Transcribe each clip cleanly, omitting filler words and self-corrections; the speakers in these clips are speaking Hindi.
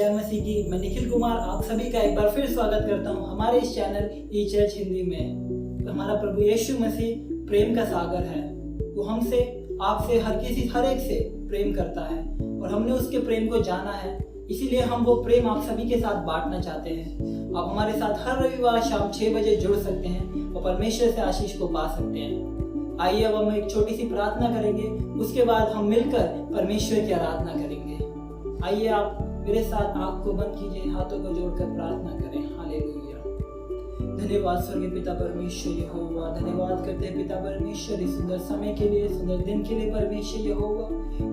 जय मसीह की। मैं निखिल कुमार आप सभी का एक बार फिर स्वागत करता हूं हमारे इस चैनल ई चर्च हिंदी में। हमारा प्रभु यीशु मसीह प्रेम का सागर है। वो हमसे, आपसे, हर एक से प्रेम करता है और हमने उसके प्रेम को जाना है, इसीलिए हम वो प्रेम आप सभी के साथ बांटना चाहते हैं। आप हमारे साथ हर रविवार शाम 6 बजे जुड़ सकते हैं और परमेश्वर से आशीष को पा सकते हैं। आइए अब हम एक छोटी सी प्रार्थना करेंगे, उसके बाद हम मिलकर परमेश्वर की आराधना करेंगे। आइए आप मेरे साथ आंख को बंद कीजिए, हाथों को जोड़कर प्रार्थना करें। हालेलुया। धन्यवाद स्वर्गीय पिता परमेश्वर यहोवा, धन्यवाद करते हैं पिता परमेश्वर इस सुंदर समय के लिए, सुंदर दिन के लिए परमेश्वर यहोवा।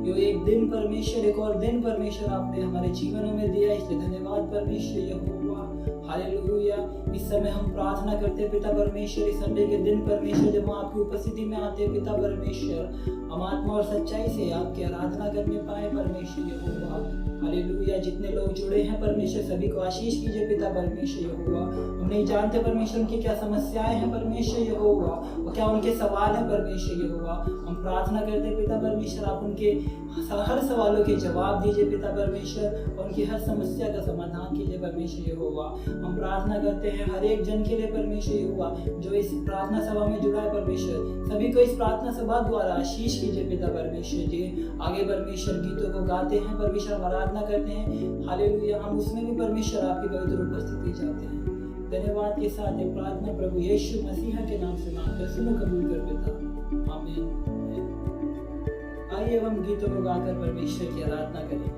यो एक दिन परमेश्वर, एक और दिन परमेश्वर आपने हमारे जीवनों में दिया, इसलिए धन्यवाद परमेश्वर यहोवा। हालेलुया। इस समय हम प्रार्थना करते हैं पिता परमेश्वर, इस संडे के दिन परमेश्वर जब हम आपकी उपस्थिति में आते हैं पिता परमेश्वर, हम आत्मा और सच्चाई से आपकी आराधना करने पाए परमेश्वर यहोवा। हालेलुया। जितने लोग जुड़े हैं परमेश्वर सभी को आशीष कीजिए पिता परमेश्वर यहोवा। हम नहीं जानते परमेश्वर उनकी क्या समस्याएं हैं परमेश्वर यहोवा, और क्या उनके सवाल हैं परमेश्वर यहोवा। हम प्रार्थना करते हैं पिता परमेश्वर आप उनके हर सवालों के जवाब दीजिए पिता परमेश्वर, और उनकी हर समस्या का समाधान कीजिए परमेश्वर यहोवा। हम प्रार्थना करते हैं हर एक जन के लिए परमेश्वर यहोवा जो इस प्रार्थना सभा में जुड़ा है परमेश्वर, सभी को इस प्रार्थना सभा द्वारा आशीष कीजिए पिता परमेश्वर जी। आगे परमेश्वर गीतों को गाते हैं परमेश्वर, हम आराधना करते हैं। हालेलुया। हम उसमें भी परमेश्वर आपकी पवित्र उपस्थिति चाहते हैं। धन्यवाद के साथ ये प्रार्थना प्रभु यीशु मसीह के नाम से मांगकर सुनो, कबूल कर पिता, आमीन। आइए हम गीतों को गाकर परमेश्वर की आराधना करें।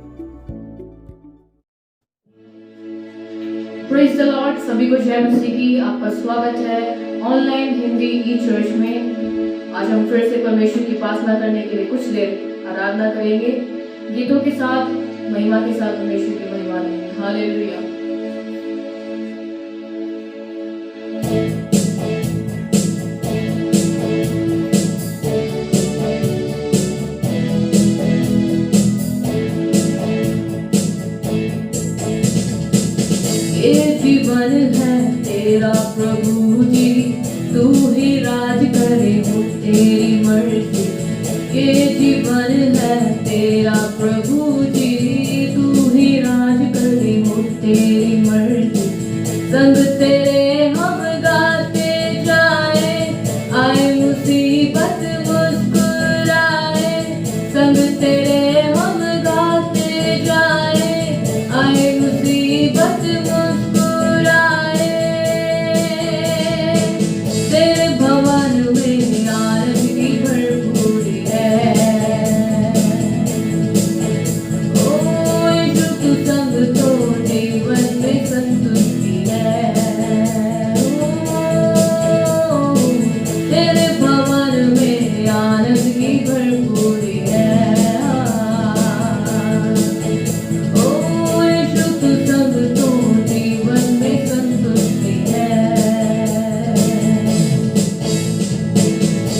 Praise the Lord. सभी को जय मसीह की। आपका स्वागत है ऑनलाइन हिंदी ई चर्च में। आज हम फिर से परमेश्वर की उपासना करने के लिए कुछ देर आराधना करेंगे, गीतों के साथ, महिमा के साथ परमेश्वर की महिमा लेंगे। हालेलुया। ये जीवन है तेरा प्रभु जी, तू ही राज करे हो तेरी मर्जी। ये जीवन है तेरा प्रभु जी, तू ही राज करे हो तेरी मर्जी। संग तेरे हम गाते जाए, आए मुसीबत मुस्कुराए। संग तेरे हम गाते जाए, आए मुसीबत मुस्कुराए। तेरे भवन में आनंद की भरपूरी है। ओ यीशु तू संग तो जीवन में संतुष्टि है। ओ तेरे भवन में आनंद की भरपूरी है। ओ यीशु तू संग तो जीवन में संतुष्टि है।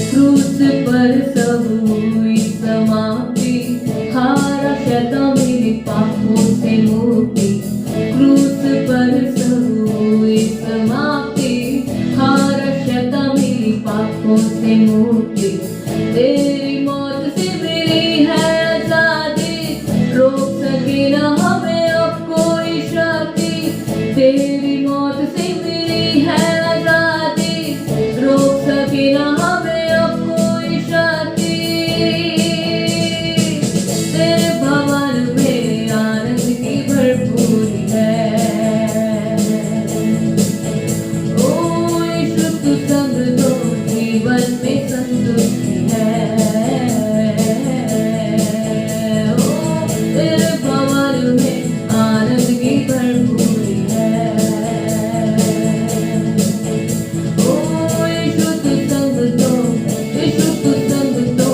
क्रूस पर सब हुई समाप्ति, हारा शैतान मेरे पापों से मुक्ति। क्रूस पर सब हुई समाप्ति, हारा शैतान मेरे पापों से मुक्ति। तेरी मौत से मेरी है आजादी, रोक सके न हमें अब कोई शक्ति। तेरी मौत से मेरी है आजादी, रोक सके न हमें अब कोई शक्ति। तेरे भवन में आनंद की भरपूरी है। ओ यीशु तू संग तो जीवन में संतुष्टि है। ओ तेरे भवन में आनंद की भरपूरी है। ओ यीशु तू संग तो, यीशु तू संग तो,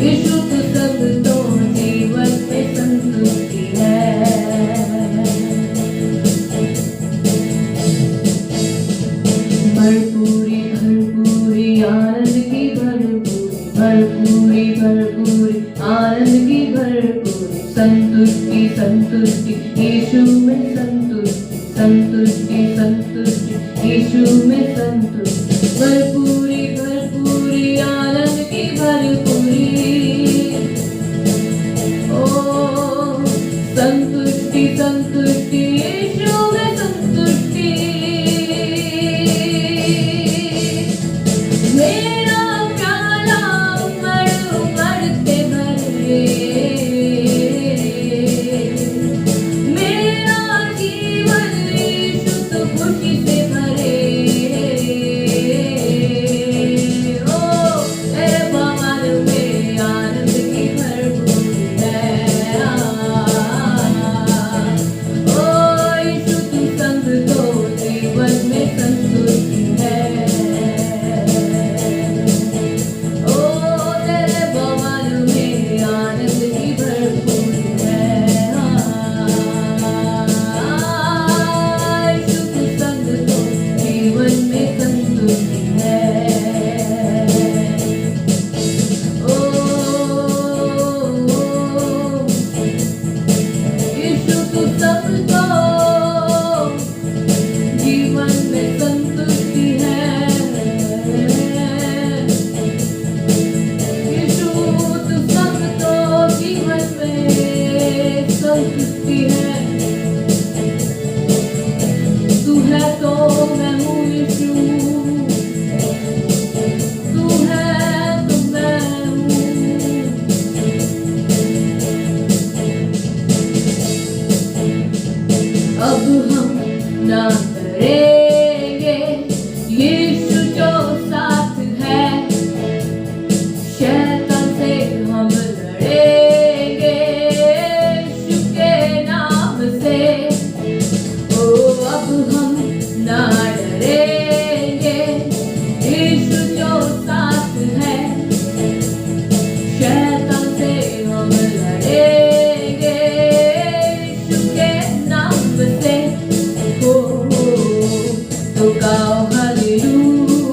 यीशु तू संग तो जीवन में संतुष्टि है। भरपूरी भरपूरी आनंद की भरपूरी, भरपूरी भरपूरी आनंद की भरपूरी। संतुष्टि संतुष्टि यीशु में संतुष्टि, संतुष्टि संतुष्टि यीशु में संतुष्टि। भरपूरी भरपूरी आनंद की भरपूरी। ओ संतुष्टि संतुष्टि जो साथ है, शैतान से हम लड़ेंगे यीशु के नाम से। ओ अब हम ना डरेंगे, यीशु जो साथ है, शैतान से हम लड़ेंगे यीशु के नाम से। हो तो गाओ हालेलुया,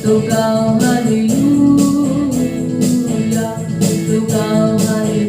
तो गाओ हालेलुया, तो गाओ हालेलुया।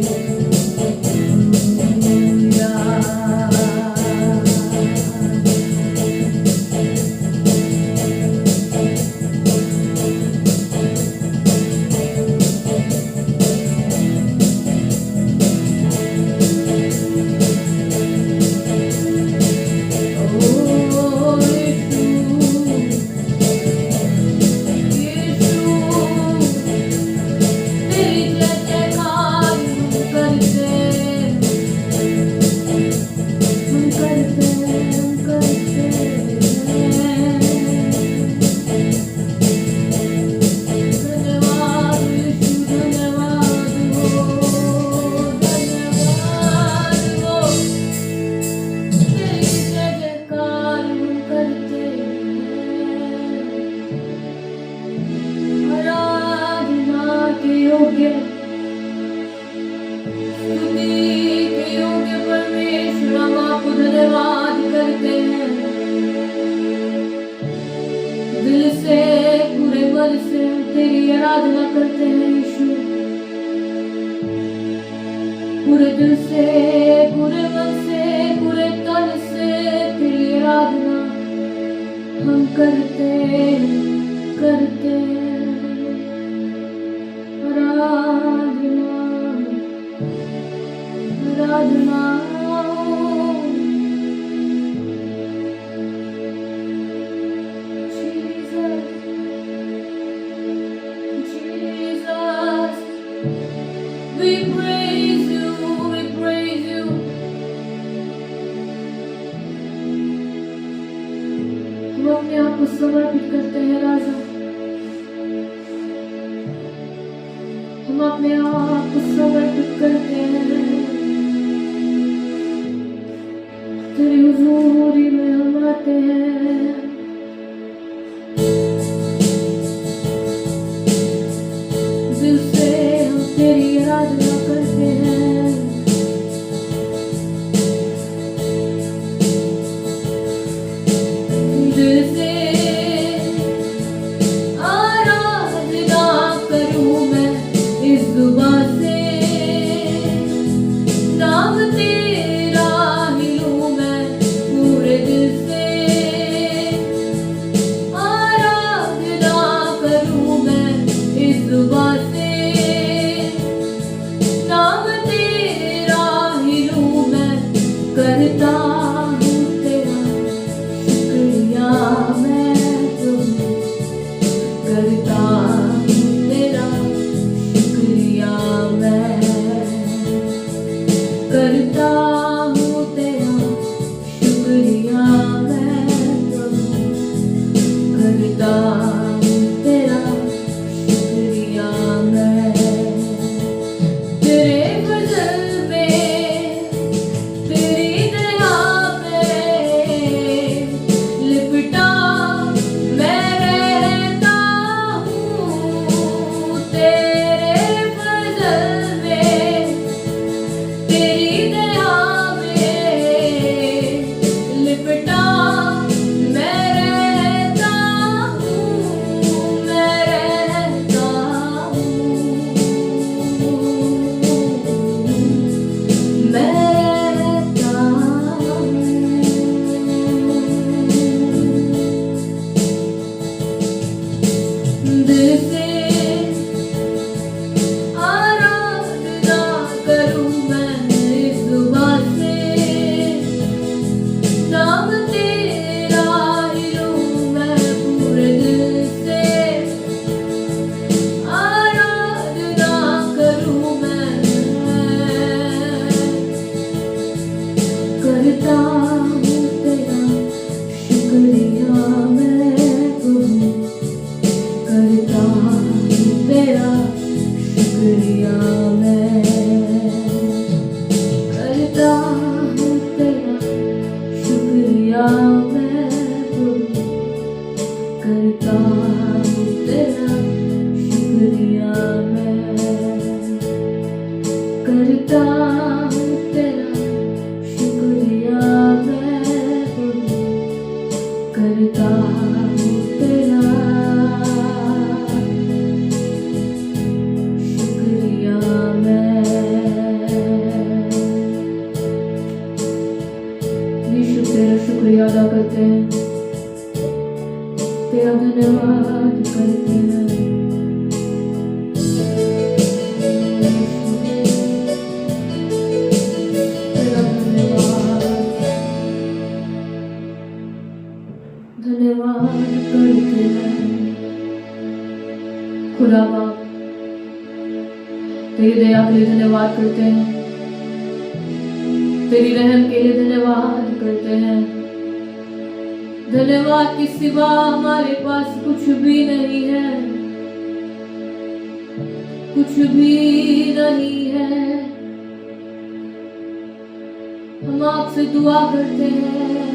दिल से पूरे मन से तेरी आराधना करते हैं यीशु। पूरे दिल से, पूरे मन से, पूरे तन से तेरी आराधना हम करते करते आराधना आराधना। We praise you, we praise you. हम अपने आप को समर्पित करते हैं राजा, हम अपने आप को समर्पित करते हैं। तेरी हुजूरी में हम आते हैं। दिल से हम तेरी आराधना करते हैं। दिल से आराधना करूं मैं इस जुबान से, नाम तेरा ही लूं मैं पूरे दिल से। आराधना करूं मैं इस जुबान से, नाम तेरा ही लूं मैं। करता हूँ तेरा शुक्रिया मैं प्रभु, करता हूँ तेरा शुक्रिया मैं, करता हूँ तेरा शुक्रिया मैं प्रभु, करता हूँ तेरा शुक्रिया मैं। तेरे फजल में, तेरी दया में लिपटा मैं रहता हूँ। तेरे फजल में, तेरी दया में लिपटा मैं रहता हूँ। करता हूँ तेरा शुक्रिया मैं, करता हूँ तेरा शुक्रिया मैं, करता हूँ तेरा शुक्रिया मैं। यीशु तेरा शुक्रिया अदा करते हैं, तेरा धन्यवाद करते हैं। तेरा धन्यवाद करते हैं। खुदा बाप तेरी दया के लिए धन्यवाद करते हैं, तेरी रहम के लिए धन्यवाद करते हैं। धन्यवाद के सिवा हमारे पास कुछ भी नहीं है, कुछ भी नहीं है। हम आपसे दुआ करते हैं।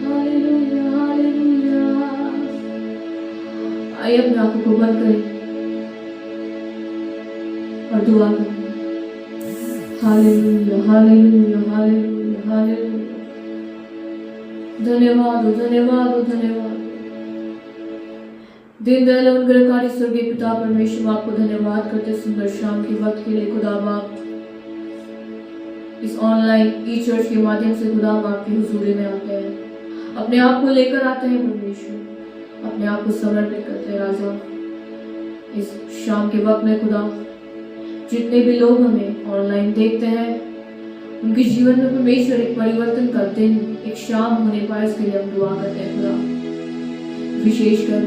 Hallelujah hallelujah. आइए अपने आंखों को बंद करें और दुआ करें। Hallelujah hallelujah hallelujah hallelujah. धन्यवाद हो धन्यवाद हो धन्यवाद। दिन दयाल अनुग्रहकारी स्वर्गीय पिता परमेश्वर आपको धन्यवाद करते सुंदर शाम के वक्त के लिए। खुदा बाप इस ऑनलाइन ई चर्च के माध्यम से खुदा बाप की हुजूरी में आते हैं, अपने आप को लेकर आते हैं परमेश्वर, अपने आप को समर्पित करते हैं राजा। इस शाम के वक्त में खुदा जितने भी लोग हमें ऑनलाइन देखते हैं उनके जीवन में परमेश्वर एक परिवर्तन का दिन, एक शाम होने पाए इसके लिए हम दुआ करते हैं खुदा। विशेषकर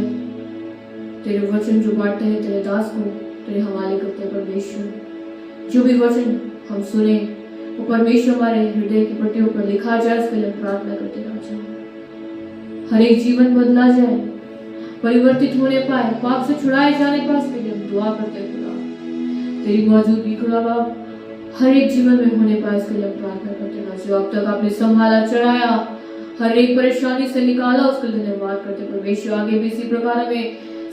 तेरे वचन जो बांटते हैं तेरे दास को तेरे हवाले करते हैं परमेश्वर। जो भी वचन हम सुने वो परमेश्वर हमारे हृदय की पट्टियों पर लिखा जाए इसके लिए प्रार्थना करते राजा। हर एक जीवन बदला जाए, परिवर्तित होने पाए, पाप से छुड़ाए जाने पाए इसके लिए हम दुआ करते हैं खुदा। तेरी मौजूदगी खुदा बाप हर एक जीवन में होने पाए इसके लिए प्रार्थना करते हैं। जो अब तक आपने संभाला चढ़ाया, हर एक परेशानी से निकाला उसके लिए धन्यवाद करते हैं परमेश्वर। आगे भी इसी प्रकार हमें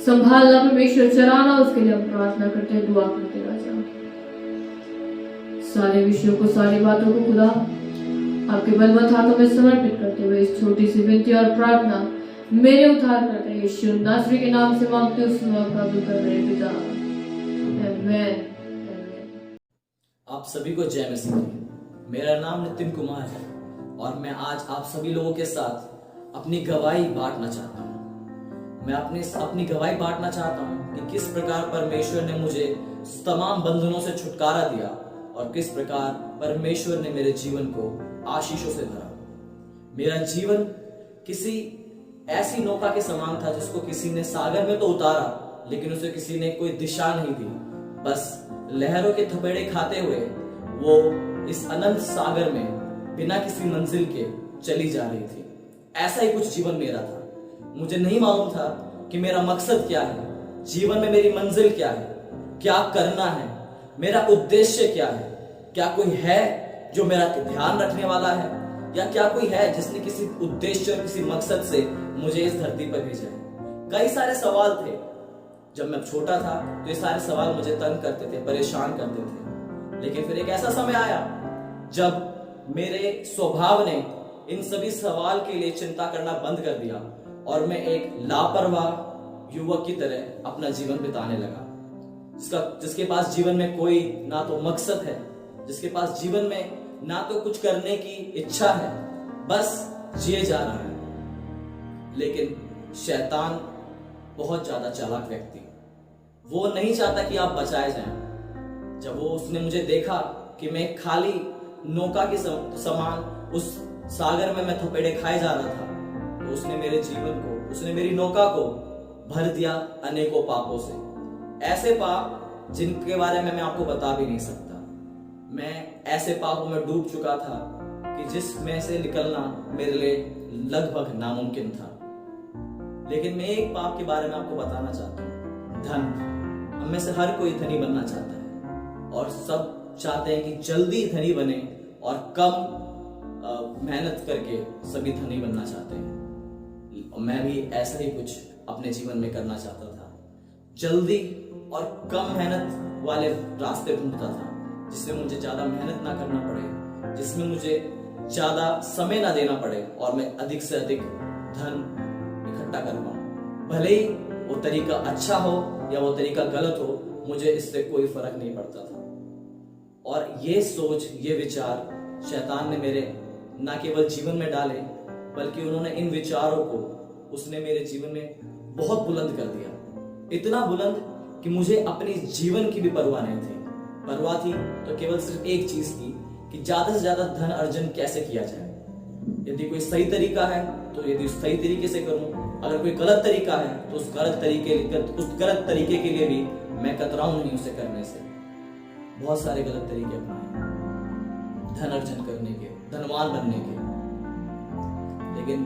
संभालना परमेश्वर, चलाना उसके लिए हम प्रार्थना करते हैं, दुआ करते हैं राजा। सारे विषयों को, सारी बातों को खुदा आपके बलवंत हाथों में समर्पित करते हुए इस छोटी सी विनती और प्रार्थना मेरे उद्धार करते हैं यीशु नासरी के नाम से मांगते हैं, सुनो कबूल कर मेरे पिता। आमीन। आप सभी को जय मसीह। मेरा नाम नितिन कुमार है और मैं आज आप सभी लोगों के साथ अपनी गवाही बांटना चाहता हूँ। मैं अपनी गवाही बांटना चाहता हूँ कि किस प्रकार परमेश्वर ने मुझे तमाम बंधनों से छुटकारा दिया और किस प्रकार परमेश्वर ने मेरे जीवन को आशीषों से भरा। मेरा जीवन किसी ऐसी नौका के समान था जिसको किसी ने सागर में तो उतारा लेकिन उसे किसी ने कोई दिशा नहीं दी। बस लहरों के थपेड़े खाते हुए वो इस अनंत सागर में बिना किसी मंजिल के चली जा रही थी। ऐसा ही कुछ जीवन मेरा था। मुझे नहीं मालूम था कि मेरा मकसद क्या है, जीवन में मेरी मंजिल क्या है, क्या करना है, मेरा उद्देश्य क्या है। क्या कोई है जो मेरा ध्यान रखने वाला है या क्या कोई है जिसने किसी उद्देश्य और किसी मकसद से मुझे इस धरती पर भेजा है। कई सारे सवाल थे। जब मैं छोटा था तो ये सारे सवाल मुझे तंग करते थे, परेशान करते थे। लेकिन फिर एक ऐसा समय आया जब मेरे स्वभाव ने इन सभी सवाल के लिए चिंता करना बंद कर दिया और मैं एक लापरवाह युवक की तरह अपना जीवन बिताने लगा, जिसके पास जीवन में कोई ना तो मकसद है, जिसके पास जीवन में ना तो कुछ करने की इच्छा है, बस जिए जा रहा है। लेकिन शैतान बहुत ज्यादा चालाक व्यक्ति, वो नहीं चाहता कि आप बचाए जाएं। जब उसने मुझे देखा कि मैं खाली नौका के समान उस सागर में मैं थपेड़े खाए जा रहा था, तो उसने मेरे जीवन को, उसने मेरी नौका को भर दिया अनेकों पापों से। ऐसे पाप जिनके बारे में मैं आपको बता भी नहीं सकता। मैं ऐसे पापों में डूब चुका था कि जिसमें से निकलना मेरे लिए लगभग नामुमकिन था। लेकिन मैं एक पाप के बारे में आपको बताना चाहता हूँ, धन। हम में से हर कोई धनी बनना चाहता है और सब चाहते हैं कि जल्दी धनी बने और कम मेहनत करके सभी धनी बनना चाहते हैं। और मैं भी ऐसा ही कुछ अपने जीवन में करना चाहता था। जल्दी और कम मेहनत वाले रास्ते ढूंढता था, जिसमें मुझे ज्यादा मेहनत ना करना पड़े, जिसमें मुझे ज्यादा समय ना देना पड़े और मैं अधिक से अधिक धन इकट्ठा कर पाऊं। भले ही वो तरीका अच्छा हो या वो तरीका गलत हो, मुझे इससे कोई फर्क नहीं पड़ता था। और ये सोच, ये विचार शैतान ने मेरे ना केवल जीवन में डाले, बल्कि उन्होंने इन विचारों को उसने मेरे जीवन में बहुत बुलंद कर दिया। इतना बुलंद कि मुझे अपने जीवन की भी परवाह नहीं थी। परवाह थी तो केवल सिर्फ एक चीज की, कि ज्यादा से ज्यादा धन अर्जन कैसे किया जाए। यदि कोई सही तरीका है तो यदि उस सही तरीके से करूं, अगर कोई गलत तरीका है तो उस गलत तरीके के लिए भी मैं कतराऊं नहीं उसे करने से। बहुत सारे गलत तरीके अपनाए धन अर्जन करने के, धनवान बनने के, लेकिन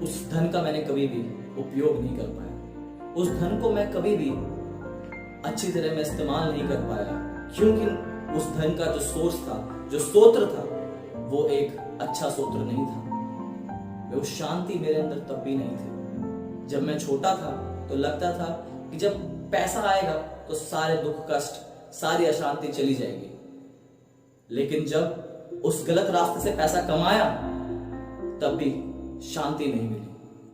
उस धन का मैंने कभी भी उपयोग नहीं कर पाया। उस धन को मैं कभी भी अच्छी तरह में इस्तेमाल नहीं कर पाया, क्योंकि उस धन का जो सोर्स था, जो स्तोत्र था, वो एक अच्छा स्तोत्र नहीं था। वो शांति मेरे अंदर तब भी नहीं थी। जब मैं छोटा था तो लगता था कि जब पैसा आएगा तो सारे दुख कष्ट, सारी अशांति चली जाएगी। लेकिन जब उस गलत रास्ते से पैसा कमाया तब भी शांति नहीं मिली,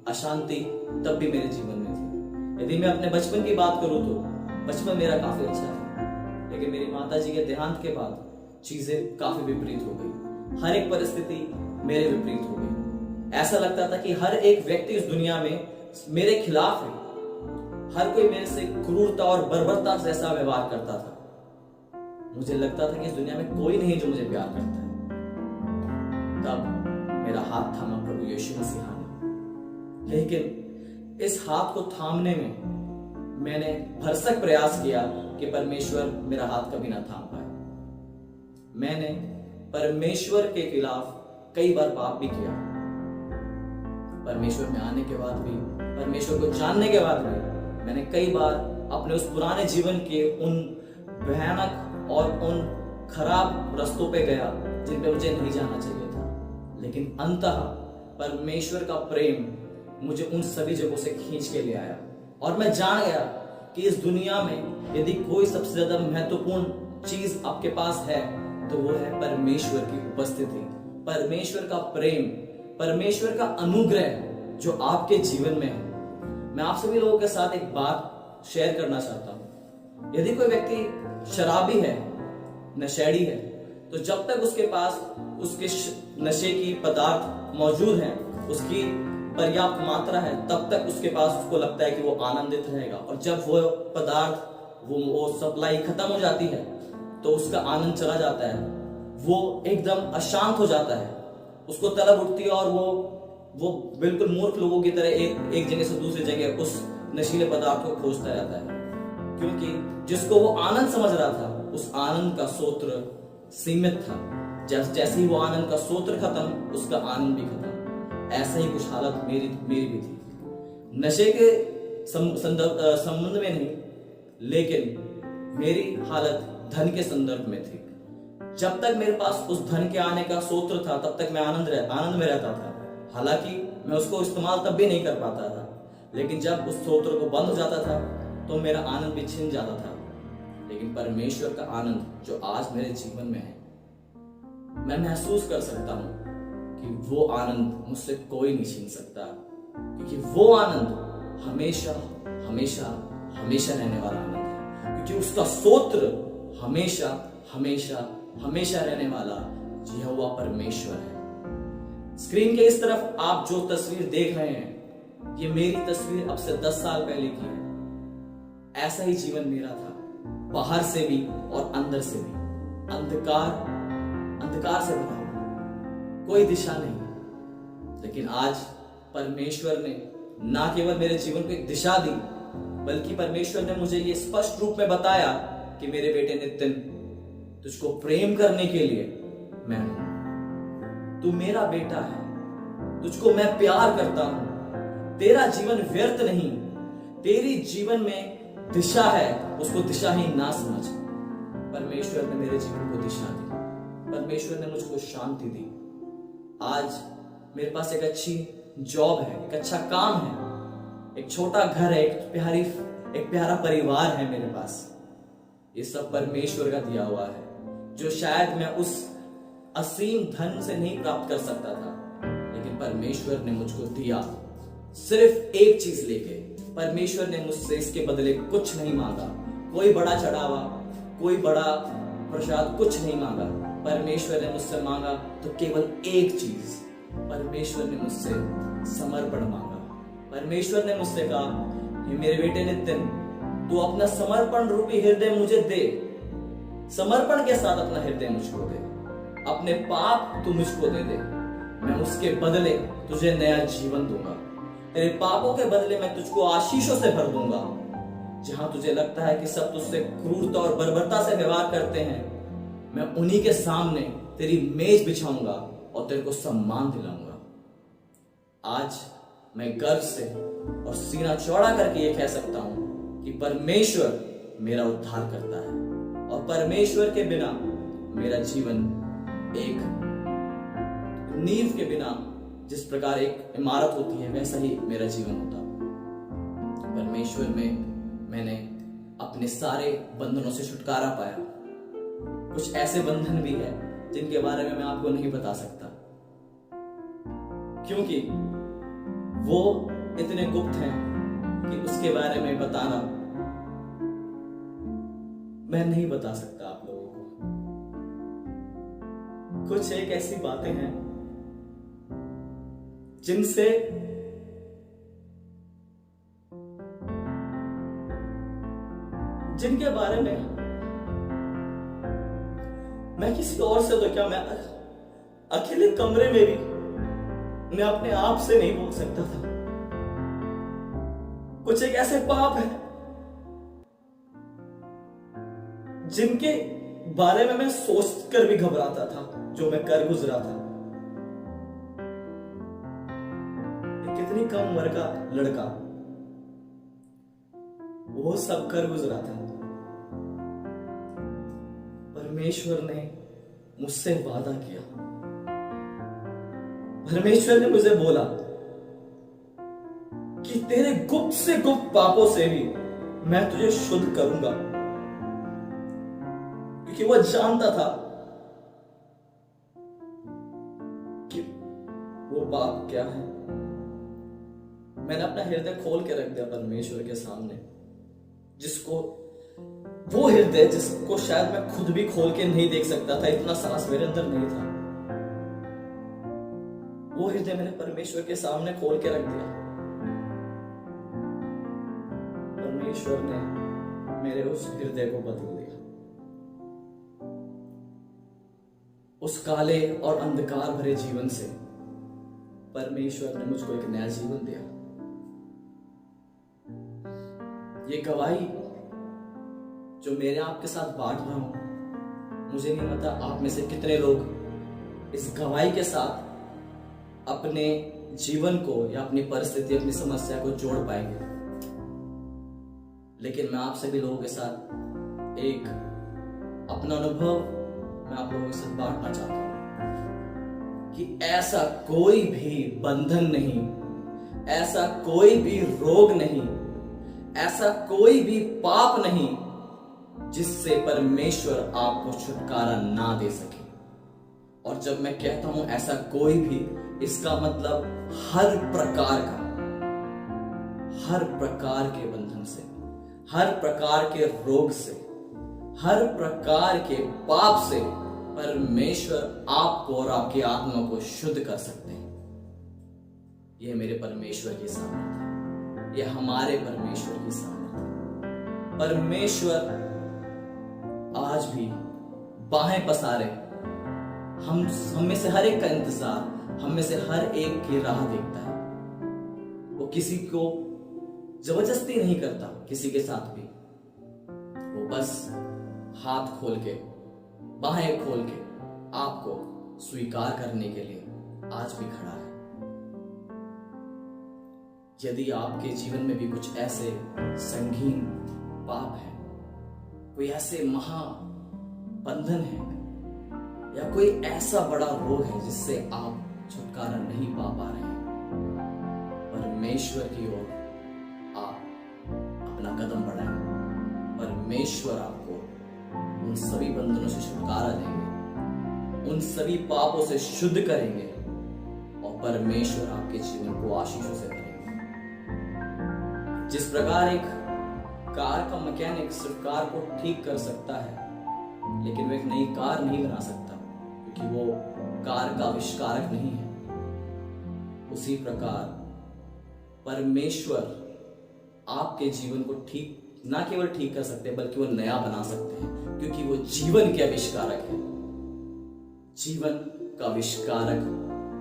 अशांति तब भी मेरे जीवन में थी। यदि मैं अपने बचपन की बात करूं तो बचपन मेरा काफी अच्छा था, लेकिन मेरी माताजी के देहांत के बाद चीजें काफी विपरीत हो गई। हर एक परिस्थिति मेरे विपरीत हो गई। ऐसा लगता था कि हर एक व्यक्ति इस दुनिया में मेरे खिलाफ है। हर कोई मेरे से क्रूरता और बर्बरता जैसा व्यवहार करता था। मुझे लगता था कि इस दुनिया में कोई नहीं जो मुझे प्यार करता है। तब मेरा हाथ थामा प्रभु यीशु मसीह ने, लेकिन इस हाथ को थामने में मैंने भरसक प्रयास किया कि परमेश्वर मेरा हाथ कभी ना थाम पाए। मैंने परमेश्वर के खिलाफ कई बार पाप भी किया। परमेश्वर में आने के बाद भी, परमेश्वर को जानने के बाद भी मैंने कई बार अपने उस पुराने जीवन के उन भयानक और उन खराब रास्तों पे गया जिन पे मुझे नहीं जाना चाहिए था। लेकिन अंततः परमेश्वर का प्रेम मुझे उन सभी जगहों से खींच के ले आया और मैं जान गया कि इस दुनिया में यदि कोई सबसे ज्यादा महत्वपूर्ण चीज आपके पास है तो वो है परमेश्वर की उपस्थिति, परमेश्वर का प्रेम, परमेश्वर का अनुग्रह जो आपके जीवन में है। मैं आप सभी लोगों के साथ एक बात शेयर करना चाहता हूं। यदि कोई व्यक्ति शराबी है, नशेड़ी है, तो जब तक उसके पास उसके नशे की पदार्थ मौजूद हैं, उसकी पर्याप्त मात्रा है, तब तक उसके पास उसको लगता है कि वो आनंदित रहेगा। और जब वो पदार्थ, वो सप्लाई खत्म हो जाती है तो उसका आनंद चला जाता है, वो एकदम अशांत हो जाता है, उसको तलब उठती है और वो बिल्कुल मूर्ख लोगों की तरह एक जगह से दूसरी जगह उस नशीले पदार्थ को खोजता रहता है, क्योंकि जिसको वो आनंद समझ रहा था उस आनंद का सोत्र सीमित था। जैसे ही वो आनंद का सोत्र खत्म, उसका आनंद भी खत्म। ऐसा ही कुछ हालत मेरी भी थी। नशे के संबंध में नहीं, लेकिन मेरी हालत धन के संदर्भ में थी। जब तक मेरे पास उस धन के आने का सोत्र था तब तक मैं आनंद में रहता था। हालांकि मैं उसको इस्तेमाल तब भी नहीं कर पाता था, लेकिन जब उस सोत्र को बंद हो जाता था तो मेरा आनंद भी छिन जाता था। लेकिन परमेश्वर का आनंद जो आज मेरे जीवन में है, मैं महसूस कर सकता हूं कि वो आनंद मुझसे कोई नहीं छीन सकता, क्योंकि वो आनंद हमेशा हमेशा हमेशा रहने वाला आनंद है, क्योंकि उसका सोत्र हमेशा हमेशा हमेशा रहने वाला यहोवा परमेश्वर है। स्क्रीन के इस तरफ आप जो तस्वीर देख रहे हैं, ये मेरी तस्वीर अब से 10 साल पहले की है। ऐसा ही जीवन मेरा था, बाहर से भी और अंदर से भी अंधकार से भरा हुआ, कोई दिशा नहीं। लेकिन आज परमेश्वर ने ना केवल मेरे जीवन को एक दिशा दी, बल्कि परमेश्वर ने मुझे ये स्पष्ट रूप में बताया कि मेरे बेटे नितिन, तुझको प्रेम करने के लिए मैं हूं, तू मेरा बेटा है, तुझको मैं प्यार करता हूं, तेरा जीवन व्यर्थ नहीं, तेरी जीवन में दिशा है, उसको दिशाहीन ना समझ। परमेश्वर ने मेरे जीवन को दिशा दी, परमेश्वर ने मुझको शांति दी। आज मेरे पास एक अच्छी जॉब है, एक अच्छा काम है, एक छोटा घर है, एक प्यारा परिवार है मेरे पास। ये सब परमेश्वर का दिया हुआ है, जो शायद मैं उस असीम धन से नहीं प्राप्त कर सकता था, लेकिन परमेश्वर ने मुझको दिया। सिर्फ एक चीज लेके परमेश्वर ने मुझसे इसके बदले कुछ नहीं मांगा, कोई बड़ा चढ़ावा, कोई बड़ा प्रसाद, कुछ नहीं मांगा। परमेश्वर ने मुझसे मांगा तो केवल एक चीज, परमेश्वर ने मुझसे समर्पण मांगा। परमेश्वर ने मुझसे कहा, हे मेरे बेटे नितिन, तू अपना समर्पण रूपी हृदय मुझे दे, समर्पण के साथ अपना हृदय मुझको दे, अपने पाप तू मुझको दे दे, मैं उसके बदले तुझे नया जीवन दूंगा। तेरे पापों के बदले मैं तुझको आशीषों से भर दूंगा। जहां तुझे लगता है कि सब तुझसे क्रूरता और बर्बरता से व्यवहार करते हैं, मैं उन्हीं के सामने तेरी मेज बिछाऊंगा और तेरे को सम्मान दिलाऊंगा। आज मैं गर्व से और सीना चौड़ा करके ये कह सकता हूं कि परमेश्वर मेरा उद्धार करता है, और परमेश्वर के बिना मेरा जीवन एक नींव के बिना जिस प्रकार एक इमारत होती है, वैसा ही मेरा जीवन होता। परमेश्वर में मैंने अपने सारे बंधनों से छुटकारा पाया। कुछ ऐसे बंधन भी है जिनके बारे में मैं आपको नहीं बता सकता, क्योंकि वो इतने गुप्त हैं कि उसके बारे में बताना मैं नहीं बता सकता आप लोगों को। कुछ एक ऐसी बातें हैं जिनके बारे में मैं किसी और से तो क्या, मैं अकेले कमरे में भी मैं अपने आप से नहीं बोल सकता था। कुछ एक ऐसे पाप हैं जिनके बारे में मैं सोचकर भी घबराता था, जो मैं कर गुजरा था। कितनी कम उम्र का लड़का वो सब कर गुजरा था। परमेश्वर ने मुझसे वादा किया, परमेश्वर ने मुझे बोला कि तेरे गुप्त से गुप्त पापों से भी मैं तुझे शुद्ध करूंगा, क्योंकि वह जानता था कि वो पाप क्या है। मैंने अपना हृदय खोल के रख दिया परमेश्वर के सामने, वो हृदय जिसको शायद मैं खुद भी खोल के नहीं देख सकता था, इतना साहस मेरे अंदर नहीं था। वो हृदय मैंने परमेश्वर के सामने खोल के रख दिया। परमेश्वर ने मेरे उस हृदय को बदल दिया। उस काले और अंधकार भरे जीवन से परमेश्वर ने मुझको एक नया जीवन दिया। ये गवाही जो मेरे आपके साथ बांट रहा हूं, मुझे नहीं पता आप में से कितने लोग इस गवाही के साथ अपने जीवन को या अपनी परिस्थिति, अपनी समस्या को जोड़ पाएंगे। लेकिन मैं आप सभी लोगों के साथ एक अपना अनुभव मैं आप लोगों के साथ बांटना चाहता हूं कि ऐसा कोई भी बंधन नहीं, ऐसा कोई भी रोग नहीं, ऐसा कोई भी पाप नहीं जिससे परमेश्वर आपको छुटकारा ना दे सके। और जब मैं कहता हूं ऐसा कोई भी, इसका मतलब हर प्रकार के बंधन से, हर प्रकार के रोग से, हर प्रकार के पाप से परमेश्वर आपको और आपकी आत्मा को शुद्ध कर सकते हैं। यह मेरे परमेश्वर की सामर्थ है, यह हमारे परमेश्वर की सामर्थ है। परमेश्वर आज भी बाहें पसारे हम में से हर एक का इंतजार, हम में से हर एक की राह देखता है। वो किसी को जबरदस्ती नहीं करता, किसी के साथ भी। वो बस हाथ खोल के, बाहें खोल के आपको स्वीकार करने के लिए आज भी खड़ा है। यदि आपके जीवन में भी कुछ ऐसे संगीन पाप है, कोई ऐसे महाबंधन है, या कोई ऐसा बड़ा रोग है जिससे आप छुटकारा नहीं पा रहे हैं, परमेश्वर की ओर आप अपना कदम बढ़ाएं। परमेश्वर आपको उन सभी बंधनों से छुटकारा देंगे, उन सभी पापों से शुद्ध करेंगे और परमेश्वर आपके जीवन को आशीषों से भरेंगे। जिस प्रकार एक कार का मैकेनिक सिर्फ कार को ठीक कर सकता है, लेकिन वो एक नई कार नहीं बना सकता क्योंकि वो कार का आविष्कारक नहीं है, उसी प्रकार परमेश्वर आपके जीवन को ठीक ना केवल ठीक कर सकते हैं बल्कि वो नया बना सकते हैं, क्योंकि वो जीवन के आविष्कारक है। जीवन का आविष्कारक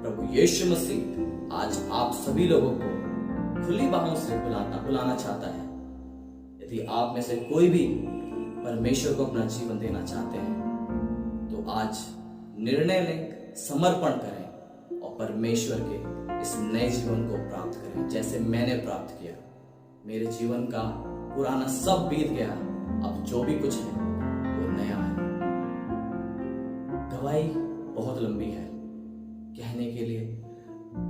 प्रभु यीशु मसीह आज आप सभी लोगों को खुली बाहों से बुलाना चाहता है। यदि आप में से कोई भी परमेश्वर को अपना जीवन देना चाहते हैं तो आज निर्णय लें, समर्पण करें और परमेश्वर के इस नए जीवन को प्राप्त करें जैसे मैंने प्राप्त किया। मेरे जीवन का पुराना सब बीत गया, अब जो भी कुछ है वो नया है। गवाही बहुत लंबी है, कहने के लिए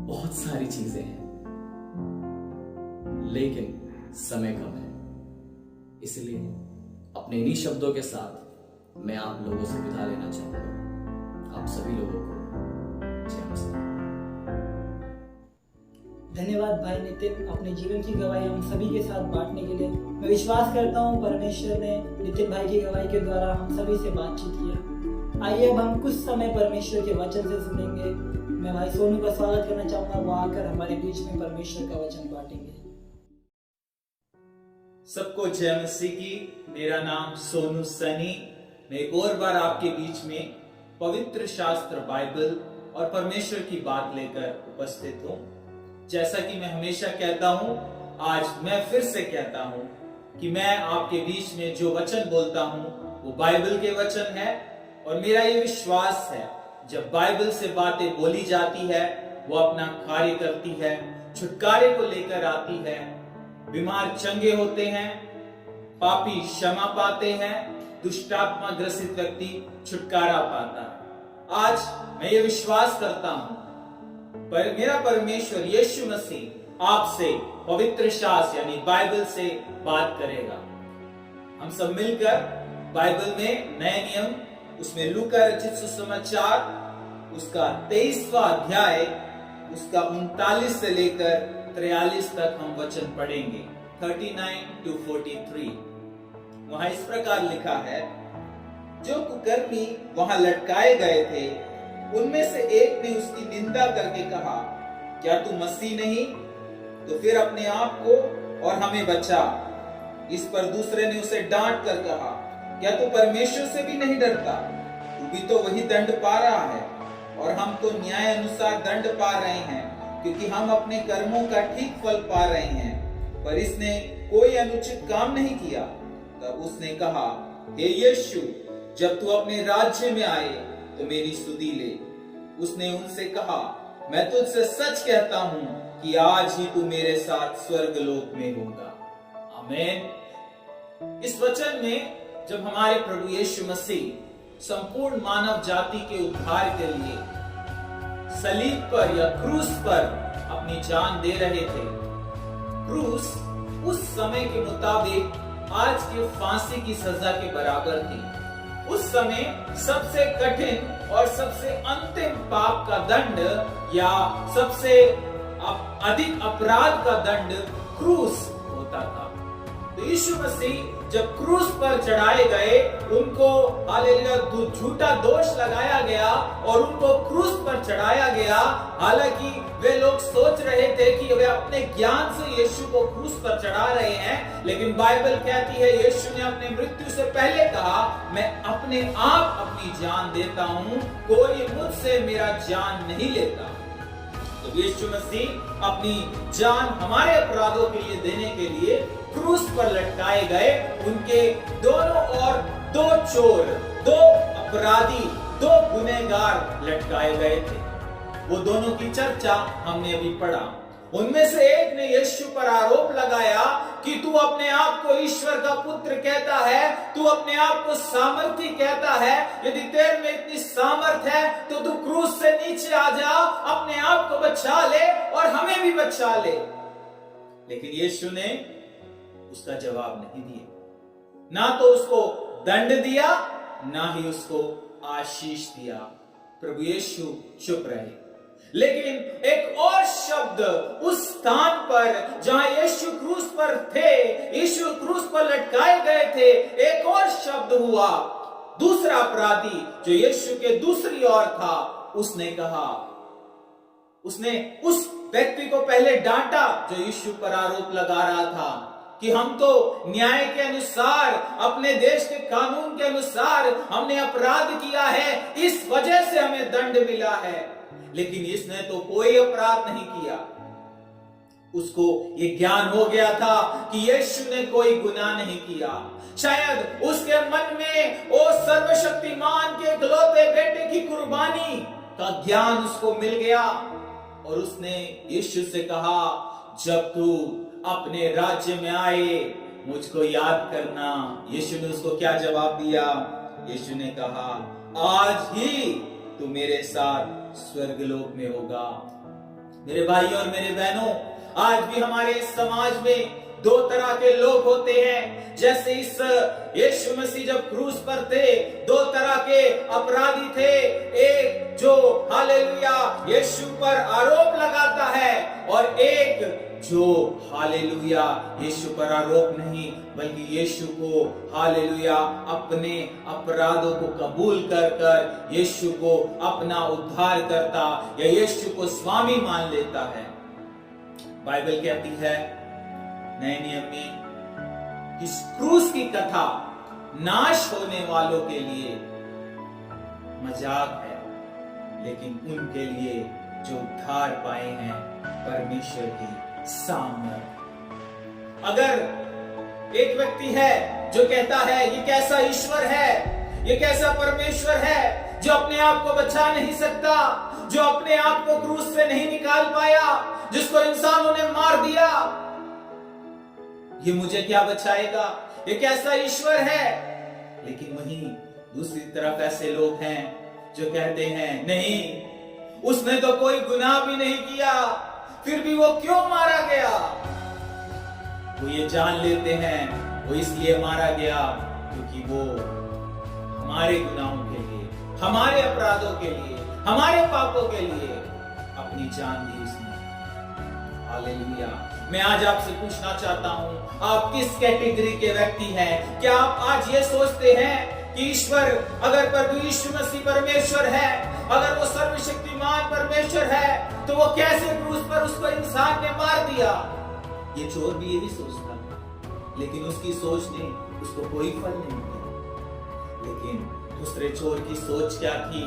बहुत सारी चीजें हैं, लेकिन समय कम है, इसलिए अपने इन्हीं शब्दों के साथ मैं आप लोगों से विदा लेना चाहूंगा। आप सभी लोगों को जय मसीह। धन्यवाद भाई नितिन, अपने जीवन की गवाही हम सभी के साथ बांटने के लिए। मैं विश्वास करता हूँ परमेश्वर ने नितिन भाई की गवाही के द्वारा हम सभी से बातचीत किया। आइए अब हम कुछ समय परमेश्वर के वचन से सुनेंगे। मैं भाई सोनू का स्वागत करना चाहूंगा, वो आकर हमारे बीच में परमेश्वर का वचन बांटेंगे। सबको जय मसीह की। मेरा नाम सोनू सनी। मैं एक और बार आपके बीच में पवित्र शास्त्र बाइबल और परमेश्वर की बात लेकर उपस्थित हूँ। जैसा कि मैं हमेशा कहता हूँ, आज मैं फिर से कहता हूँ कि मैं आपके बीच में जो वचन बोलता हूँ वो बाइबल के वचन है। और मेरा ये विश्वास है जब बाइबल से बातें बोली जाती है वो अपना कार्य करती है, छुटकारे को लेकर आती है। बीमार चंगे होते हैं, पापी क्षमा पाते हैं, दुष्टात्मा ग्रसित व्यक्ति छुटकारा पाता है। आज मैं ये विश्वास करता हूं पर मेरा परमेश्वर यीशु मसीह आपसे पवित्र शास्त्र यानी बाइबल से बात करेगा। हम सब मिलकर बाइबल में नए नियम, उसमें लूका रचित सुसमाचार उसका 23वां अध्याय उसका 39 से लेकर 43 तक हम वचन पढ़ेंगे। 39 to 43 वहां इस प्रकार लिखा है, जो कुकर्मी वहां लटकाए गए थे उनमें से एक ने उसकी निंदा करके कहा, क्या तू मसीह नहीं? तो फिर अपने आप को और हमें बचा। इस पर दूसरे ने उसे डांट कर कहा, क्या तू परमेश्वर से भी नहीं डरता? तू भी तो वही दंड पा रहा है और हम तो न्याय अनुसार दंड पा रहे हैं, क्योंकि हम अपने कर्मों का ठीक फल पा रहे हैं। पर इसने कोई अनुचित काम नहीं किया। तब उसने कहा, हे यीशु, जब तू अपने राज्य में आए तो मेरी सुधि ले। उसने उनसे कहा, मैं तुझसे सच कहता हूं कि आज ही तू मेरे साथ स्वर्गलोक में होगा। आमीन। इस वचन में जब हमारे प्रभु यीशु मसीह संपूर्ण मानव जाति के उद्धार के लिए सलीब पर या क्रूस पर अपनी जान दे रहे थे, क्रूस उस समय के मुताबिक आज के फांसी की सजा के बराबर थी। उस समय सबसे कठिन और सबसे अंतिम पाप का दंड या सबसे अधिक अपराध का दंड क्रूस होता था। तो यीशु मसीह जब क्रूस पर चढ़ाए गए, उनको हालेलुया झूठा दोष लगाया गया और उनको क्रूस पर चढ़ाया गया। हालांकि वे लोग सोच रहे थे कि वे अपने ज्ञान से यीशु को क्रूस पर चढ़ा रहे हैं, लेकिन बाइबल कहती है यीशु ने अपने मृत्यु से पहले कहा, मैं अपने आप अपनी जान देता हूं, कोई मुझसे मेरा जान नहीं लेता। तो यीशु मसीह अपनी जान हमारे अपराधों के लिए देने के लिए क्रूस पर लटकाए गए। उनके दोनों ओर दो चोर, दो अपराधी, दो गुनहगार लटकाए गए थे। वो दोनों की चर्चा हमने अभी पढ़ा। उनमें से एक ने यीशु पर आरोप लगाया कि तू अपने आप को ईश्वर का पुत्र कहता है, तू अपने आप को सामर्थी कहता है। यदि तेरे में इतनी सामर्थ है तो तू क्रूस से नीचे आ जा, अपने आप को बचा ले और हमें भी बचा ले। लेकिन यीशु ने उसका जवाब नहीं दिया, ना तो उसको दंड दिया, ना ही उसको आशीष दिया। प्रभु यीशु चुप रहे। लेकिन एक और शब्द उस स्थान पर जहां यीशु क्रूस पर थे, यीशु क्रूस पर लटकाए गए थे, एक और शब्द हुआ। दूसरा अपराधी जो यीशु के दूसरी ओर था, उसने कहा, उसने उस व्यक्ति को पहले डांटा जो यीशु पर आरोप लगा रहा था कि हम तो न्याय के अनुसार, अपने देश के कानून के अनुसार हमने अपराध किया है, इस वजह से हमें दंड मिला है। लेकिन इसने तो कोई अपराध नहीं किया। उसको ये ज्ञान हो गया था कि यीशु ने कोई गुनाह नहीं किया। शायद उसके मन में वो सर्वशक्तिमान के इकलौते बेटे की कुर्बानी का ज्ञान उसको मिल गया और उसने यीशु से कहा, जब तू अपने राज्य में आए मुझको याद करना। यीशु ने उसको क्या जवाब दिया? यीशु ने कहा, आज ही तू मेरे साथ स्वर्गलोक में होगा। मेरे भाई और मेरे बहनों, आज भी हमारे समाज में दो तरह के लोग होते हैं। जैसे इस यीशु मसीह जब क्रूस पर थे, दो तरह के अपराधी थे। एक जो हालेलुया यीशु पर आरोप लगाता है और एक जो हालेलुया यीशु पर आरोप नहीं बल्कि यीशु को हालेलुया अपने अपराधों को कबूल कर कर यीशु को अपना उद्धार करता या यीशु को स्वामी मान लेता है। बाइबल कहती है नए नियम में इस क्रूस की कथा नाश होने वालों के लिए मजाक है, लेकिन उनके लिए जो उद्धार पाए हैं परमेश्वर की सामर्थ। अगर एक व्यक्ति है जो कहता है ये कैसा ईश्वर है, ये कैसा परमेश्वर है जो अपने आप को बचा नहीं सकता, जो अपने आप को क्रूस से नहीं निकाल पाया, जिसको इंसानों ने मार दिया, ये मुझे क्या बचाएगा, ये कैसा ईश्वर है। लेकिन वहीं दूसरी तरफ ऐसे लोग हैं जो कहते हैं नहीं, उसने तो कोई गुनाह भी नहीं किया, फिर भी वो क्यों मारा गया। वो ये जान लेते हैं वो इसलिए मारा गया क्योंकि वो हमारे गुनाहों के लिए, हमारे अपराधों के लिए, हमारे पापों के लिए अपनी जान दी उसने। हालेलुया। मैं आज आपसे पूछना चाहता हूं, आप किस कैटेगरी के व्यक्ति हैं? क्या आप आज ये सोचते हैं कि ईश्वर, अगर प्रभु यीशु मसीह परमेश्वर है, अगर वो सर्वशक्तिमान परमेश्वर है, तो वो कैसे क्रूस पर उसको इंसान ने मार दिया? ये चोर भी यही सोचता, लेकिन उसकी सोच ने उसको कोई फल नहीं दिया। लेकिन दूसरे चोर की सोच क्या थी?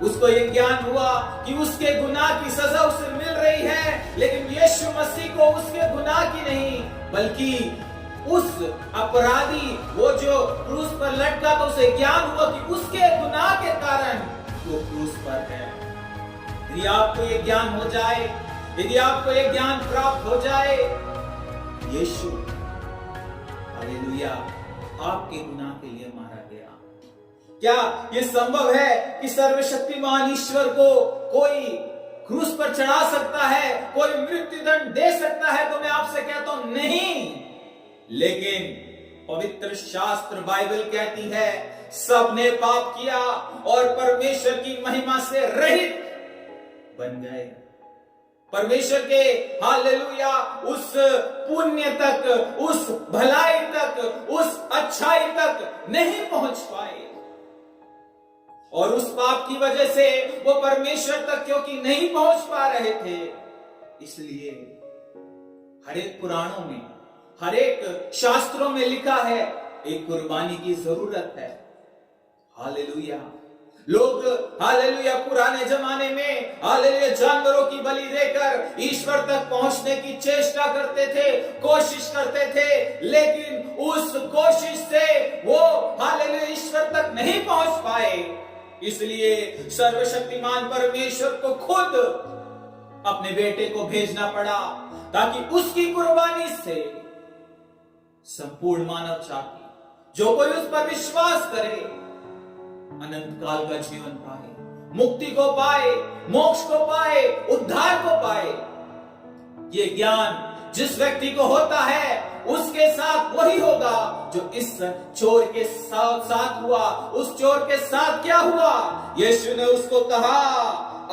उसको ये ज्ञान हुआ कि उसके गुनाह की सजा उसे मिल रही है, लेकिन यीशु मसीह को उसके गुनाह की नहीं बल्कि उस अपराधी वो जो क्रूस पर लटका, तो उसे ज्ञान हुआ कि उसके गुनाह के कारण वो क्रूस पर है। यदि आपको ये ज्ञान हो जाए, यदि आपको ये ज्ञान प्राप्त हो जाए, यीशु हालेलुया आपके गुनाह के लिए मारा गया। क्या ये संभव है कि सर्वशक्तिमान ईश्वर को कोई क्रूस पर चढ़ा सकता है, कोई मृत्यु दंड दे सकता है? तो मैं आपसे कहता हूं नहीं। लेकिन पवित्र शास्त्र बाइबल कहती है सबने पाप किया और परमेश्वर की महिमा से रहित बन गए। परमेश्वर के हालेलुया उस पुण्य तक, उस भलाई तक, उस अच्छाई तक नहीं पहुंच पाए। और उस पाप की वजह से वो परमेश्वर तक क्योंकि नहीं पहुंच पा रहे थे, इसलिए हर एक पुराणों में, हर एक शास्त्रों में लिखा है एक कुर्बानी की जरूरत है। हालेलुया। लोग हालेलुया पुराने जमाने में हालेलुया जानवरों की बलि देकर ईश्वर तक पहुंचने की चेष्टा करते थे, कोशिश करते थे, लेकिन उस कोशिश से वो हालेलुया ईश्वर तक नहीं पहुंच पाए। इसलिए सर्वशक्तिमान परमेश्वर को खुद अपने बेटे को भेजना पड़ा ताकि उसकी कुर्बानी से संपूर्ण मानव जाति, जो कोई उस पर विश्वास करे, अनंत काल का जीवन पाए, मुक्ति को पाए, मोक्ष को पाए, उद्धार को पाए। ये ज्ञान जिस व्यक्ति को होता है उसके साथ वही होगा जो इस चोर के साथ हुआ। उस चोर के साथ क्या हुआ? यीशु ने उसको कहा,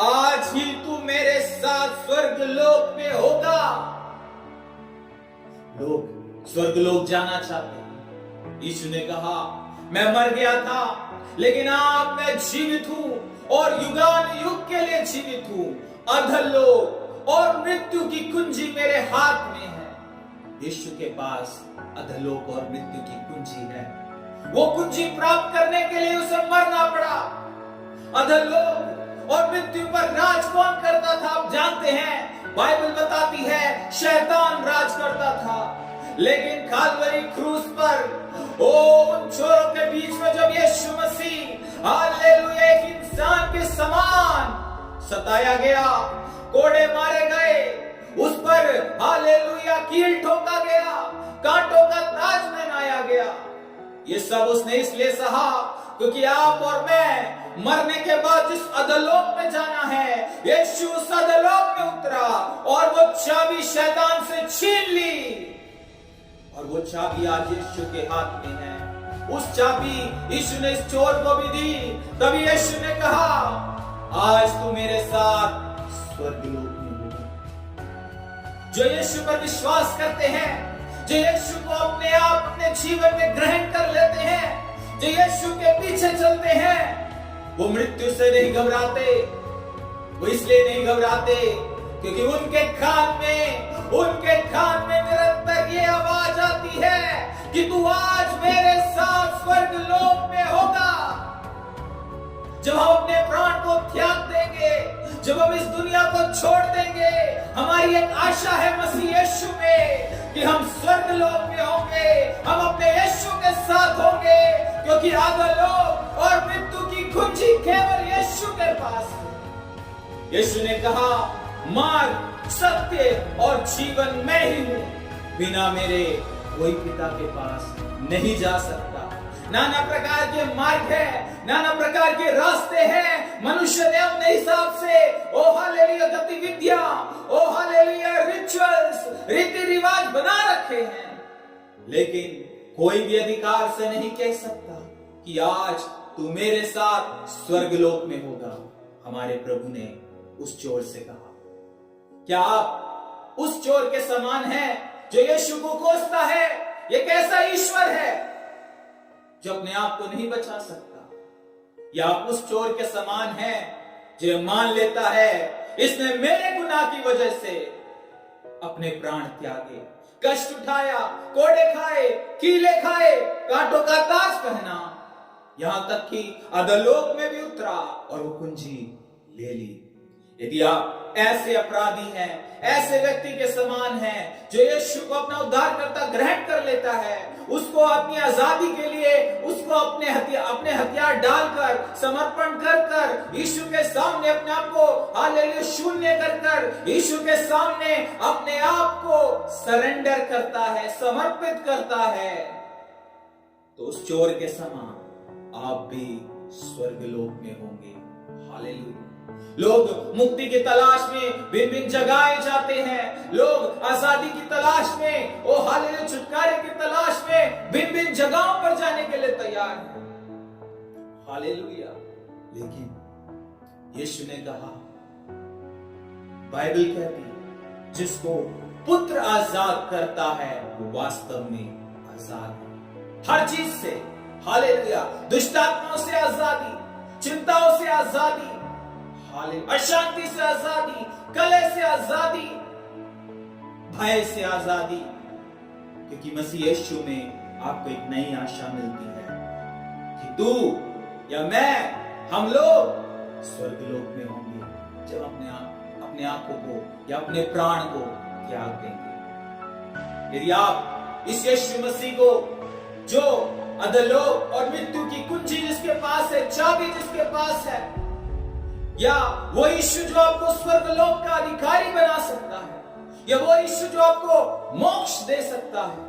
आज ही तू मेरे साथ स्वर्ग लोक में होगा। लोग स्वर्ग लोक जाना चाहते हैं। यीशु ने कहा, मैं मर गया था लेकिन अब मैं जीवित हूं और युगान युग के लिए जीवित हूं। अधोलोक और मृत्यु की कुंजी मेरे हाथ में है। यीशु के पास अधोलोक और मृत्यु की कुंजी है। वो कुंजी प्राप्त करने के लिए उसे मरना पड़ा। अधोलोक और मृत्यु पर राज कौन करता था? आप जानते हैं, बाइबल बताती है शैतान राज करता था। लेकिन काल्वरी क्रूस पर उन चोरों के बीच में जब यीशु मसीह हालेलुया एक इंसान के समान सताया गया, कोड़े मारे गए, उस पर हालेलुया कील ठोका गया, कांटों का ताज पहनाया गया। ये सब उसने इसलिए सहा क्योंकि आप और मैं मरने के बाद जिस अधोलोक में जाना है, यीशु उस अधोलोक में उतरा और वो चाबी शैतान से छीन ली। और वो चाबी आज यीशु के हाथ में है। उस चाबी यीशु ने इस चोर को भी दी। तभी यीशु ने कहा, आज तू मेरे साथ स्वर्गलोक में होगा। जो यीशु पर विश्वास करते हैं, जो यीशु को अपने आप अपने जीवन में ग्रहण कर लेते हैं, जो यीशु के पीछे चलते हैं, वो मृत्यु से नहीं घबराते। वो इसलिए नहीं घबराते क्योंकि उनके कान में निरंतर ये आवाज आती है कि तू आज मेरे साथ स्वर्ग लोक में होगा। जब हम अपने प्राण को त्याग देंगे, जब हम इस दुनिया को छोड़ देंगे, हमारी एक आशा है मसीह यीशु में कि हम स्वर्ग लोक में होंगे, हम अपने यीशु के साथ होंगे, क्योंकि अधोलोक और मृत्यु की कुंजी केवल यीशु के पास है। यीशु ने कहा, मार्ग, सत्य और जीवन मैं ही हूं, बिना मेरे कोई पिता के पास नहीं जा सकता। नाना प्रकार के मार्ग है, नाना प्रकार के रास्ते हैं। मनुष्य ने अपने हिसाब से ओ हालेलुया गतिविधियां, ओ हालेलुया रिचुअल्स, रीति रिवाज बना रखे हैं, लेकिन कोई भी अधिकार से नहीं कह सकता कि आज तू मेरे साथ स्वर्गलोक में होगा। हमारे प्रभु ने उस चोर से कहा, क्या आप उस चोर के समान हैं जो यीशु को कोसता है? ये कैसा ईश्वर है जो अपने आप को नहीं बचा सकता? या आप उस चोर के समान हैं जो मान लेता है इसने मेरे गुनाह की वजह से अपने प्राण त्यागे, कष्ट उठाया, कोड़े खाए, कीले खाए, कांटों का ताज पहना, यहां तक कि अधोलोक में भी उतरा और वो कुंजी ले ली। यदि आप ऐसे अपराधी हैं, ऐसे व्यक्ति के समान हैं जो यीशु को अपना उद्धारकर्ता ग्रहण कर लेता है, उसको अपनी आजादी के लिए उसको अपने हथियार डालकर, समर्पण कर यीशु के सामने अपने आप को हालेलुया शून्य कर यीशु के सामने अपने आप को सरेंडर करता है, समर्पित करता है, तो उस चोर के समान आप भी स्वर्गलोक में होंगे। हालेलुया। लोग मुक्ति की तलाश में भिन्न भिन्न जगह जाते हैं। लोग आजादी की तलाश में, ओ हालेलुया, छुटकारे की तलाश में भिन्न भिन्न जगहों पर जाने के लिए तैयार हैं। हालेलुया। लेकिन यीशु ने कहा, बाइबल कहती है, जिसको पुत्र आजाद करता है वो वास्तव में आजाद है हर चीज से। हालेलुया। दुष्टात्माओं से आजादी, चिंताओं से आजादी, अशांति से आजादी, कलह से आजादी, भय से आजादी, क्योंकि मसीह यीशु में आपको एक नई आशा मिलती है कि तू या मैं, हम लोग स्वर्गलोक में होंगे जब अपने आंखों को या अपने प्राण को त्याग देंगे। यदि आप इस यीशु मसीह को, जो अधोलोक और मृत्यु की कुंजी जिसके पास है, चाबी जिसके पास है, या वो यीशु जो आपको स्वर्गलोक का अधिकारी बना सकता है, या वो यीशु जो आपको मोक्ष दे सकता है,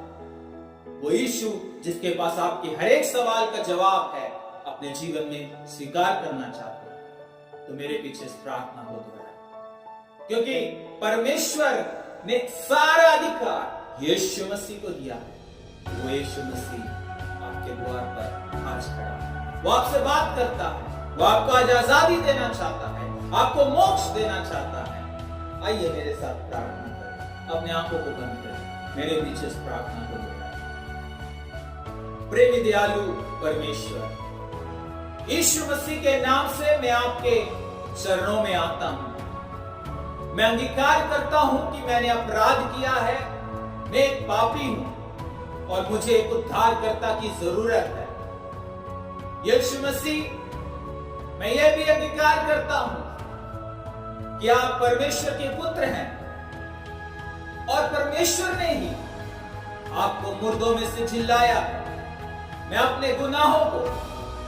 वो यीशु जिसके पास आपके हर एक सवाल का जवाब है, अपने जीवन में स्वीकार करना चाहते हैं, तो मेरे पीछे इस प्रार्थना को दोहराएं। क्योंकि परमेश्वर ने सारा अधिकार यीशु मसीह को दिया है। वो यीशु मसीह आपके द्वार पर आज खड़ा है। वो आपसे बात करता है। वो आपको आज आजादी देना चाहता है, आपको मोक्ष देना चाहता है। आइए मेरे साथ प्रार्थना करें। अपने आंखों को बंद करें, मेरे पीछे इस प्रार्थना को दोहराएं। प्रेमी दयालु परमेश्वर, यीशु मसीह के नाम से मैं आपके चरणों में आता हूं। मैं अंगीकार करता हूं कि मैंने अपराध किया है, मैं एक पापी हूं और मुझे एक उद्धारकर्ता की जरूरत है। यीशु मसीह, मैं यह भी अंगीकार करता हूं कि आप परमेश्वर के पुत्र हैं और परमेश्वर ने ही आपको मुर्दों में से जिलाया है। मैं अपने गुनाहों को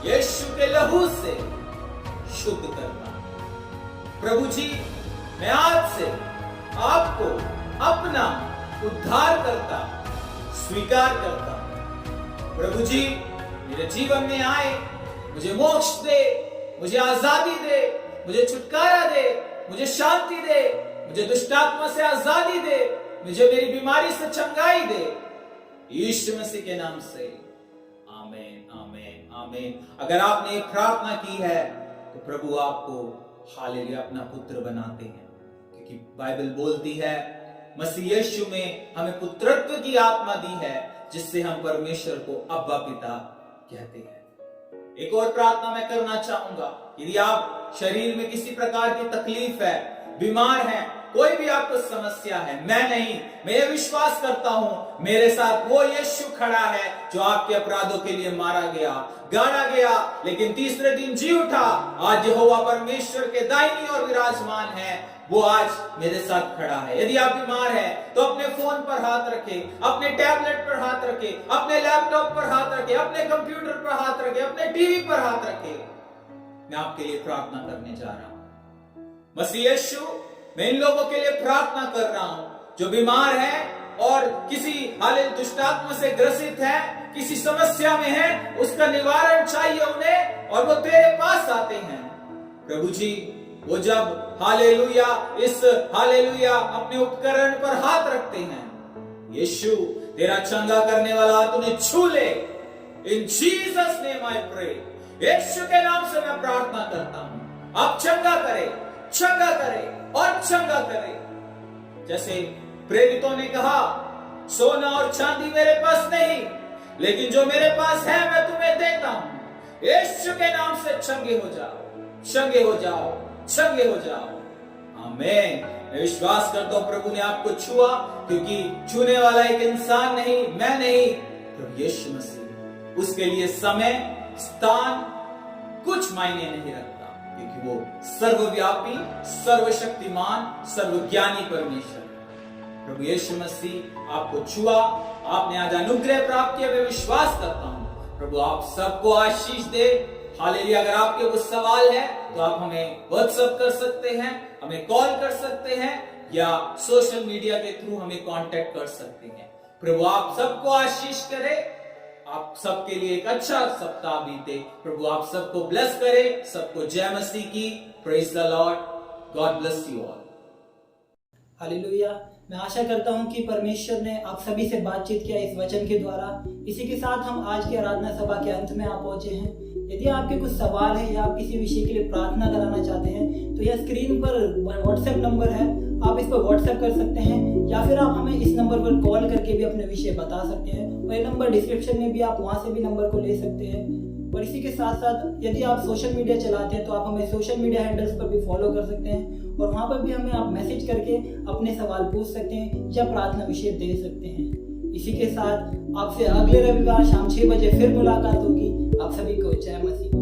यीशु के लहू से शुद्ध करता हूं। प्रभु जी, मैं आज से आपको अपना उद्धार करता स्वीकार करता हूं। प्रभु जी, मेरे जीवन में आए, मुझे मोक्ष दे, मुझे आजादी दे, मुझे छुटकारा दे, मुझे शांति दे, मुझे दुष्टात्मा से आजादी दे, मुझे मेरी बीमारी से चंगाई दे, यीशु मसीह के नाम से। आमीन, आमीन, आमीन। अगर आपने एक प्रार्थना की है तो प्रभु आपको हालेलुया अपना पुत्र बनाते हैं, क्योंकि बाइबल बोलती है मसीह यीशु में हमें पुत्रत्व की आत्मा दी है, जिससे हम परमेश्वर को अब्बा पिता कहते हैं। एक और प्रार्थना मैं करना चाहूंगा। यदि आप शरीर में किसी प्रकार की तकलीफ है, बीमार हैं, कोई भी आपको समस्या है, मैं नहीं, मैं ये विश्वास करता हूं मेरे साथ वो यीशु खड़ा है जो आपके अपराधों के लिए मारा गया, गाड़ा गया, लेकिन तीसरे दिन जी उठा। आज यहोवा परमेश्वर के दाहिनी ओर विराजमान है, वो आज मेरे साथ खड़ा है। यदि आप बीमार हैं तो अपने फोन पर हाथ रखें, अपने टैबलेट पर हाथ रखें, अपने लैपटॉप पर हाथ रखें, अपने कंप्यूटर पर हाथ रखें, अपने टीवी पर हाथ रखें। मैं आपके लिए प्रार्थना करने जा रहा हूं। मसीह यीशु, मैं इन लोगों के लिए प्रार्थना कर रहा हूं जो बीमार हैं और किसी हालिल दुष्टात्मा से ग्रसित है, किसी समस्या में है, उसका निवारण चाहिए उन्हें और वो तेरे पास आते हैं। प्रभु जी, वो जब हालेलुया इस हालेलुया अपने उपकरण पर हाथ रखते हैं, यीशु तेरा चंगा करने वाला हाथ उन्हें छू ले। In Jesus name I pray. यीशु के नाम से मैं प्रार्थना करता हूं, आप चंगा करे, चंगा करे और चंगा करे। जैसे प्रेरितों ने कहा, सोना और चांदी मेरे पास नहीं, लेकिन जो मेरे पास है मैं तुम्हें देता हूं। यीशु के नाम से चंगे हो जाओ, चंगे हो जाओ, चंगे हो जाओ। आमीन। मैं विश्वास करता हूं प्रभु ने आपको छुआ, क्योंकि छूने वाला एक इंसान नहीं, मैं नहीं, प्रभु यीशु मसीह। उसके लिए समय, स्थान कुछ मायने नहीं रखता, क्योंकि वो सर्वव्यापी, सर्वशक्तिमान, सर्वज्ञानी परमेश्वर है। प्रभु यीशु मसीह आपको छुआ, आपने आज अनुग्रह प्राप्त किया, मैं विश्वास करता हूं। प्रभु आप सबको आशीष दे। हालेलुया। अगर आपके कुछ सवाल है तो आप हमें व्हाट्सएप कर सकते हैं, हमें कॉल कर सकते हैं, या सोशल मीडिया के थ्रू हमें कांटेक्ट कर सकते हैं। प्रभु आप सबको आशीष करे, आप सबके लिए एक अच्छा सप्ताह बीते। प्रभु आप सबको ब्लेस करे, सबको जय मसीह की। Praise the Lord. God bless you all. Hallelujah. मैं आशा करता हूं कि परमेश्वर ने आप सभी से बातचीत किया इस वचन के द्वारा। इसी के साथ हम आज की आराधना सभा के अंत में आ पहुंचे हैं। यदि आपके कुछ सवाल है या आप किसी विषय के लिए प्रार्थना कराना चाहते हैं तो यह स्क्रीन पर व्हाट्सएप नंबर है, आप इस पर व्हाट्सएप कर सकते हैं, या फिर आप हमें इस नंबर पर कॉल करके भी अपने विषय बता सकते हैं। और ये नंबर डिस्क्रिप्शन में भी, आप वहां से भी नंबर को ले सकते हैं। और इसी के साथ साथ यदि आप सोशल मीडिया चलाते हैं तो आप हमें सोशल मीडिया हैंडल्स पर भी फॉलो कर सकते हैं, और वहां पर भी हमें आप मैसेज करके अपने सवाल पूछ सकते हैं या प्रार्थना विषय दे सकते हैं। इसी के साथ आपसे अगले रविवार शाम 6 बजे फिर मुलाकात होगी। आप सभी को जय मसीह।